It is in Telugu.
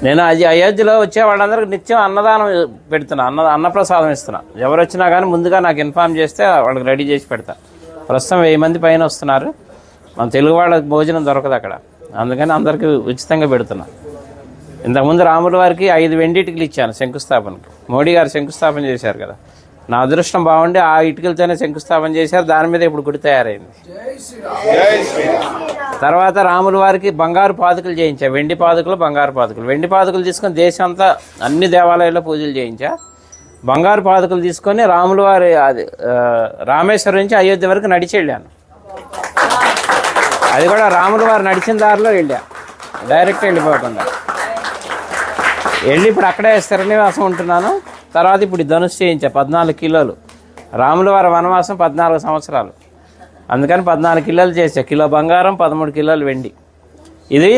నేను అయోధ్యలో వచ్చే వాళ్ళందరికీ నిత్యం అన్నదానం పెడుతున్నా, అన్నప్రసాదం ఇస్తున్నా. ఎవరు వచ్చినా కానీ ముందుగా నాకు ఇన్ఫార్మ్ చేస్తే వాళ్ళకి రెడీ చేసి పెడతా. ప్రస్తుతం 1000 మంది పైన వస్తున్నారు. మన తెలుగు వాళ్ళకి భోజనం దొరకదు అక్కడ, అందుకని అందరికీ ఉచితంగా పెడుతున్నా. ఇంతకుముందు రాముల వారికి 5 వెండి ఇటుకలు ఇచ్చాను శంకుస్థాపనకి. మోడీ గారు శంకుస్థాపన చేశారు కదా, నా అదృష్టం బాగుండి ఆ ఇటుకలతోనే శంకుస్థాపన చేశారు. దాని మీద ఇప్పుడు గుడి తయారైంది. తర్వాత రాముల వారికి బంగారు పాదుకలు చేయించా, వెండి పాదుకలు, బంగారు పాదుకలు. వెండి పాదుకలు తీసుకొని దేశం అంతా అన్ని దేవాలయాల్లో పూజలు చేయించా. బంగారు పాదుకలు తీసుకొని రాముల వారి రామేశ్వరం నుంచి అయోధ్య వరకు నడిచి వెళ్ళాను. అది కూడా రాముల వారు నడిచిన దారిలో వెళ్ళా, డైరెక్ట్ వెళ్ళిపోకుండా వెళ్ళి ఇప్పుడు అక్కడే స్థిర నివాసం ఉంటున్నాను. తర్వాత ఇప్పుడు ధనుసు చేయించా 14 కిలోలు. రాముల వారి వనవాసం 14 సంవత్సరాలు, అందుకని 14 కిలోలు చేసా. కిలో బంగారం, 13 కిలోలు వెండి. ఇది